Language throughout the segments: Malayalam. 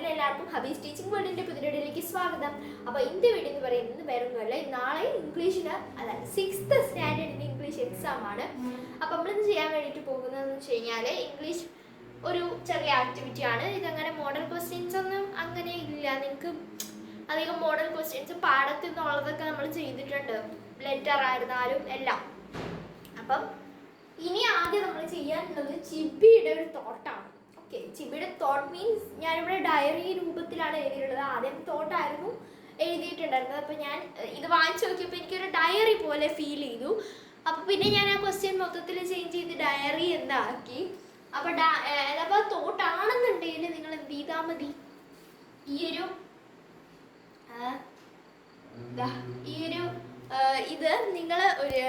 അങ്ങനെ എല്ലാവർക്കും ഹബീസ് ടീച്ചിങ് വേൾഡിൻ്റെ പുതിയൊരിലേക്ക് സ്വാഗതം. അപ്പോൾ ഇന്നത്തെ വീഡിയോ എന്ന് പറയുന്നത് വേറൊന്നുമല്ല, നാളെ ഇംഗ്ലീഷിന് അതായത് 6th സ്റ്റാൻഡേർഡിൻ്റെ ഇംഗ്ലീഷ് എക്സാം ആണ്. അപ്പോൾ നമ്മളിന്ന് ചെയ്യാൻ വേണ്ടിയിട്ട് പോകുന്നതെന്ന് വെച്ച് കഴിഞ്ഞാൽ ഇംഗ്ലീഷ് ഒരു ചെറിയ ആക്ടിവിറ്റിയാണ്. ഇതങ്ങനെ മോഡൽ ക്വസ്റ്റ്യൻസ് ഒന്നും അങ്ങനെ ഇല്ല. നിങ്ങൾക്ക് അധികം മോഡൽ ക്വസ്റ്റ്യൻസ് പാടത്തിൽ നിന്നുള്ളതൊക്കെ നമ്മൾ ചെയ്തിട്ടുണ്ട്, ലെറ്റർ ആയിരുന്നാലും എല്ലാം. അപ്പം ഇനി ആദ്യം നമ്മൾ ചെയ്യാനുള്ളത് ചിബിയുടെ ഒരു തോട്ടാണ്. ഓക്കെ, ചിബിയുടെ തോട്ട് മീൻസ് ഞാനിവിടെ ഡയറി രൂപത്തിലാണ് എഴുതിയിട്ടുള്ളത്. ആദ്യം തോട്ടായിരുന്നു എഴുതിയിട്ടുണ്ടായിരുന്നത്. അപ്പോൾ ഞാൻ ഇത് വാങ്ങിച്ചു നോക്കിയപ്പോൾ എനിക്കൊരു ഡയറി പോലെ ഫീൽ ചെയ്തു. അപ്പോൾ പിന്നെ ഞാൻ ആ ക്വസ്റ്റ്യൻ മൊത്തത്തിൽ ചേഞ്ച് ചെയ്ത് ഡയറി എന്താക്കി. അപ്പോൾ തോട്ടാണെന്നുണ്ടെങ്കിൽ നിങ്ങൾ എന്ത് ചെയ്താൽ മതി, ഈ ഒരു ഇത് നിങ്ങൾ ഒരു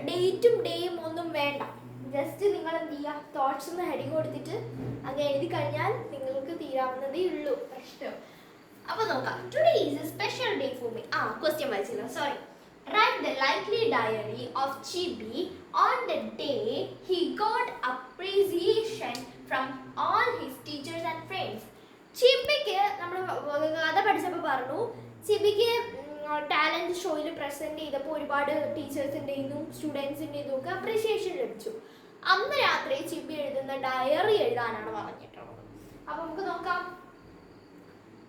ഡേറ്റും ഡേയും ഒന്നും വേണ്ട, ജസ്റ്റ് നിങ്ങൾ എന്ത് ചെയ്യുക, തോട്ട്സ് ഒന്ന് ഹെഡിങ് കൊടുത്തിട്ട് അങ്ങനെ എഴുതി കഴിഞ്ഞാൽ നിങ്ങൾക്ക് തീരാവുന്നതേ ഉള്ളൂ പ്രശ്നം. അപ്പോൾ നോക്കാം. Today is a special day for me. Question വായിച്ചില്ല, sorry. Write the likely diary of Chibi on the day he got appreciation from all his teachers and friends. ചിബിക്ക് നമ്മൾ കഥ പഠിച്ചപ്പോൾ പറഞ്ഞു, ചിബിക്ക് ടാലൻറ്റ് ഷോയിൽ പ്രസൻറ്റ് ചെയ്തപ്പോൾ ഒരുപാട് ടീച്ചേഴ്സിൻ്റെയും സ്റ്റുഡൻസിൻ്റെയും ഒക്കെ അപ്രീഷിയേഷൻ ലഭിച്ചു. അന്ന് രാത്രി ചിബി എഴുതുന്ന ഡയറി എഴുതാനാണ് പറഞ്ഞിട്ടുള്ളത്. അപ്പോൾ നമുക്ക് നോക്കാം.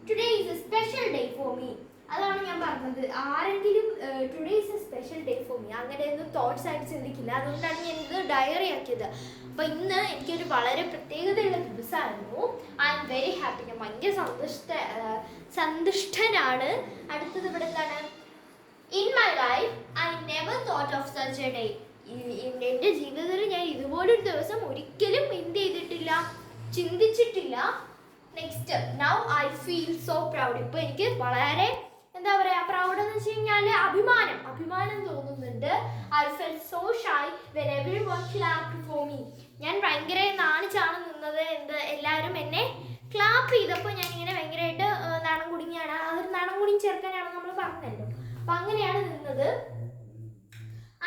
Today is a special day for me. അതാണ് ഞാൻ പറഞ്ഞത്. ആരെങ്കിലും today is a special day for me അങ്ങനെയൊന്നും തോട്ട്സ് ആയിട്ട് ചിന്തിക്കില്ല. അതുകൊണ്ടാണ് ഞാൻ ഇത് ഡയറി ആക്കിയത്. അപ്പോൾ ഇന്ന് എനിക്കൊരു വളരെ പ്രത്യേകതയുള്ള ദിവസമായിരുന്നു. I am very happy. ഞാൻ ഭയങ്കര സന്തുഷ്ടനാണ്. അടുത്തത് ഇവിടെ എന്താണ്? In my life I never thought of such a day. എൻ്റെ ജീവിതത്തിൽ ഞാൻ ഇതുപോലൊരു ദിവസം ഒരിക്കലും എന്ത് ചെയ്തിട്ടില്ല, ചിന്തിച്ചിട്ടില്ല. Next, now I feel so proud. ഇപ്പോൾ എനിക്ക് വളരെ എന്താ പറയുക, പ്രൗഡ് എന്ന് വെച്ച് കഴിഞ്ഞാൽ അഭിമാനം തോന്നുന്നുണ്ട്. I felt so shy when everyone clapped for me. ഞാൻ ഭയങ്കര നാണിച്ചാണ് നിന്നത്. എല്ലാവരും എന്നെ ക്ലാപ്പ് ചെയ്തപ്പോൾ ഞാനിങ്ങനെ ഭയങ്കരമായിട്ട് നാണം കുടുങ്ങിയാണ്. അതൊരു നാണം കുടുങ്ങി ചേർക്കാനാണ് നമ്മൾ പറഞ്ഞല്ലോ. അപ്പം അങ്ങനെയാണ് നിന്നത്.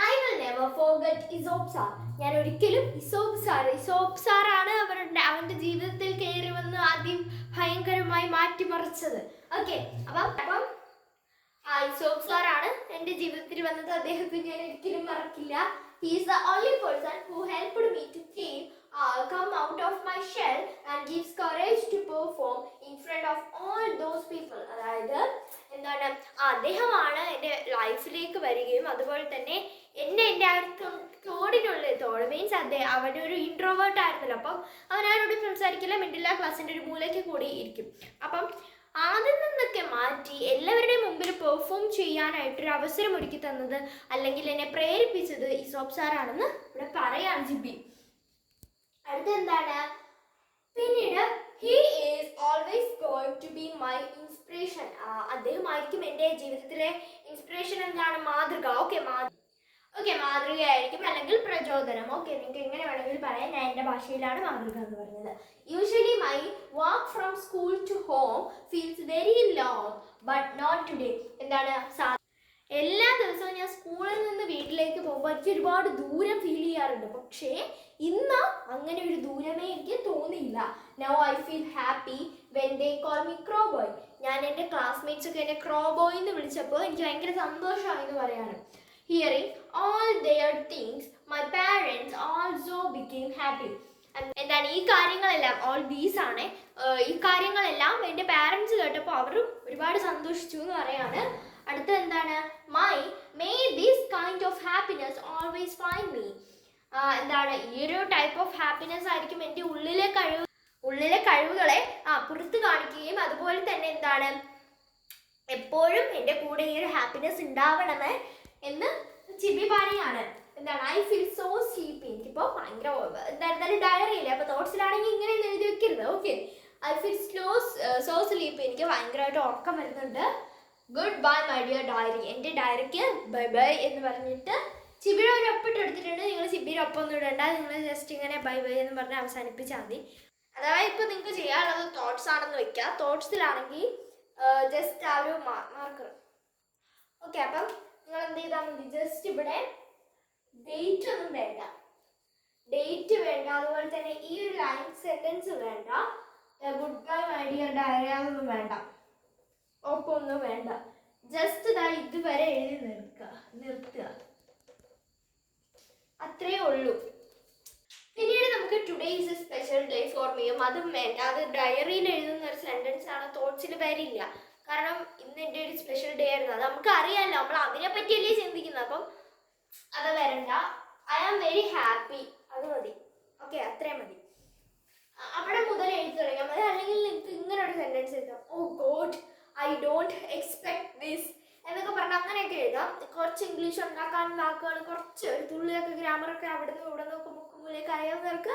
I will never forget Isop sir. ഞാൻ ഒരിക്കലും ഇസോപ്പ് സാറാണ് അവൻ്റെ ജീവിതത്തിൽ കയറി വന്ന് ആദ്യം ഭയങ്കരമായി മാറ്റിമറിച്ചത്. ഓക്കെ, അപ്പം ഇസോപ്പ് സാറാണ് എൻ്റെ ജീവിതത്തിൽ വന്നത്. അദ്ദേഹത്തെ ഞാൻ ഒരിക്കലും മറക്കില്ല. He is the only person who helped me to come out of my shell and gives courage to perform in front of all those people. അതായത് എന്താണ്, അദ്ദേഹമാണ് എൻ്റെ ലൈഫിലേക്ക് വരികയും അതുപോലെ തന്നെ എൻ്റെ ആ തോട് മീൻസ് അവനൊരു ഇൻട്രോവേർട്ട് ആയിരുന്നല്ലോ. അപ്പം അവനാരോട് സംസാരിക്കില്ല, മിഡില്ല, ക്ലാസ്സിൻ്റെ ഒരു മൂലയ്ക്ക് കൂടി ഇരിക്കും. അപ്പം അതിൽ നിന്നൊക്കെ മാറ്റി എല്ലാവരുടെയും മുമ്പിൽ പെർഫോം ചെയ്യാനായിട്ടൊരു അവസരം ഒരുക്കി തന്നത്, അല്ലെങ്കിൽ എന്നെ പ്രേരിപ്പിച്ചത് ഇസോപ്പ് സാറാണെന്ന് ഇവിടെ പറയാം ജിബി. അടുത്ത എന്താണ്? പിന്നീട് he is always going to be my inspiration. അദ്ദേഹമായിരിക്കും എൻ്റെ ജീവിതത്തിലെ ഇൻസ്പിറേഷൻ. എന്താണ്? മാതൃക. ഓക്കെ, മാതൃകയായിരിക്കും, അല്ലെങ്കിൽ പ്രചോദനം. ഓക്കെ, നിങ്ങൾക്ക് എങ്ങനെ വേണമെങ്കിൽ പറയാം. ഞാൻ എൻ്റെ ഭാഷയിലാണ് മാതൃക എന്ന് പറഞ്ഞത്. Usually my walk from school to home feels very long but not today. എന്താണ്? എല്ലാ ദിവസവും ഞാൻ സ്കൂളിൽ നിന്ന് വീട്ടിലേക്ക് പോകുമ്പോൾ എനിക്ക് ഒരുപാട് ദൂരം ഫീൽ ചെയ്യാറുണ്ട്. പക്ഷേ ഇന്ന് അങ്ങനെ ഒരു ദൂരമേ എനിക്ക് തോന്നിയില്ല. Now I feel happy when they call me crow boy. ഞാൻ എൻ്റെ ക്ലാസ്മേറ്റ്സ് ഒക്കെ എന്നെ ക്രോ ബോയ് എന്ന് വിളിച്ചപ്പോൾ എനിക്ക് ഭയങ്കര സന്തോഷമായി എന്ന് പറയാണ്. Hearing all their things, my parents also became happy. എന്താണ് ഈ കാര്യങ്ങളെല്ലാം? ഓൾ ദീസ് ആണ്. ഈ കാര്യങ്ങളെല്ലാം എൻ്റെ പാരൻസ് കേട്ടപ്പോൾ അവരും ഒരുപാട് സന്തോഷിച്ചു എന്ന് പറയാണ്. അടുത്ത എന്താണ്? May this kind of happiness always find me. എന്താണ്? ഈ ഒരു ടൈപ്പ് ഓഫ് ഹാപ്പിനെസ് ആയിരിക്കും എൻ്റെ ഉള്ളിലെ കഴിവുകളെ പുറത്ത് കാണിക്കുകയും അതുപോലെ തന്നെ എന്താണ്, എപ്പോഴും എൻ്റെ കൂടെ ഈ ഒരു ഹാപ്പിനെസ് ഉണ്ടാവണമേ എന്ന് ചിബി പറയാണ്. എന്താണ്? I feel so sleepy. എനിക്കിപ്പോൾ ഭയങ്കര എന്തായാലും ഡയറി ഇല്ലേ, അപ്പോൾ തോട്ട്സിലാണെങ്കിൽ ഇങ്ങനെ എഴുതി വെക്കരുത്. Okay, I feel so sleepy. എനിക്ക് ഭയങ്കരമായിട്ട് ഉറക്കം വരുന്നുണ്ട്. Good bye my dear diary. എൻ്റെ ഡയറിക്ക് ബൈ ബൈ എന്ന് പറഞ്ഞിട്ട് ചിബിയുടെ ഒരു ഒപ്പിട്ട് എടുത്തിട്ടുണ്ട്. നിങ്ങൾ ചിബിയുടെ ഒപ്പൊന്നും ഇടണ്ട, നിങ്ങൾ ജസ്റ്റ് ഇങ്ങനെ ബൈ ബൈ എന്ന് പറഞ്ഞ് അവസാനിപ്പിച്ചാൽ മതി. അഥവാ ഇപ്പോൾ നിങ്ങൾക്ക് ചെയ്യാനുള്ളത് തോട്ട്സ് ആണെന്ന് വെക്കുക. തോട്ട്സിലാണെങ്കിൽ ജസ്റ്റ് ആ ഒരു മാർക്കർ. ഓക്കെ, അപ്പം നിങ്ങൾ എന്ത് ചെയ്താൽ മതി, ജസ്റ്റ് ഇവിടെ ഡേറ്റ് ഒന്നും വേണ്ട, അതുപോലെ തന്നെ ഈ ഒരു ലൈൻ സെന്റൻസ് വേണ്ട. Good bye my dear diary അതൊന്നും വേണ്ട, ഒപ്പൊന്നും വേണ്ട. ജസ്റ്റ് ഇതാ ഇതുവരെ എഴുതി നിർത്തുക, അത്രേ ഉള്ളൂ. പിന്നീട് നമുക്ക് today is a special day for മീയും അതും വേണ്ട. അത് ഡയറിയിൽ എഴുതുന്ന ഒരു സെൻറ്റൻസ് ആണ്, തോട്ട്സിൽ വരില്ല. കാരണം ഇന്ന് എൻ്റെ ഒരു സ്പെഷ്യൽ ഡേ ആയിരുന്നു. അത് നമുക്ക് അറിയാമല്ലോ, നമ്മൾ അതിനെ പറ്റിയല്ലേ ചിന്തിക്കുന്നത്. അപ്പം അത് വരണ്ട. ഐ ആം വെരി ഹാപ്പി, അത് മതി. ഓക്കെ, അത്രയും മതി. അവിടെ മുതൽ എഴുതി തുടങ്ങിയാൽ മതി. അല്ലെങ്കിൽ നിങ്ങൾക്ക് ഇങ്ങനെ ഒരു സെൻറ്റൻസ് എഴുതാം, oh god I don't expect this എന്നൊക്കെ പറഞ്ഞാൽ അങ്ങനെയൊക്കെ എഴുതാം. കുറച്ച് ഇംഗ്ലീഷ് ഉണ്ടാക്കാൻ വാക്കുകൾ, കുറച്ച് ഒരു തുള്ളിയൊക്കെ ഗ്രാമറൊക്കെ അവിടെ നിന്ന് ഇവിടെ നിന്നൊക്കെ മുക്കുമ്പോഴേക്ക് അറിയാവുന്നവർക്ക്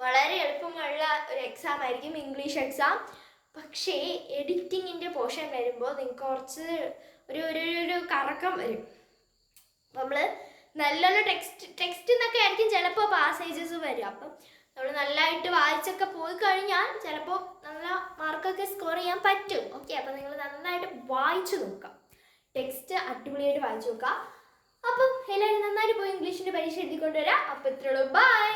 വളരെ എളുപ്പമുള്ള ഒരു എക്സാം ആയിരിക്കും ഇംഗ്ലീഷ് എക്സാം. പക്ഷേ എഡിറ്റിങ്ങിൻ്റെ പോർഷൻ വരുമ്പോൾ നിങ്ങൾക്ക് കുറച്ച് ഒരു ഒരു ഒരു കറക്കം വരും. നമ്മൾ നല്ലൊരു ടെക്സ്റ്റ് എന്നൊക്കെ ആയിരിക്കും ചിലപ്പോൾ പാസേജസ് വരും. അപ്പം നമ്മൾ നല്ലതായിട്ട് വായിച്ചൊക്കെ പോയി കഴിഞ്ഞാൽ ചിലപ്പോൾ നല്ല മാർക്കൊക്കെ സ്കോർ ചെയ്യാൻ പറ്റും. ഓക്കെ, അപ്പം നിങ്ങൾ നന്നായിട്ട് വായിച്ചു നോക്കാം, ടെക്സ്റ്റ് അടിപൊളിയായിട്ട് വായിച്ചു നോക്കാം. അപ്പം എല്ലാവരും നന്നായിട്ട് പോയി ഇംഗ്ലീഷിൻ്റെ പരീക്ഷ എഴുതിക്കൊണ്ടുവരാം. അപ്പം ഇത്രയുള്ളൂ, ബൈ.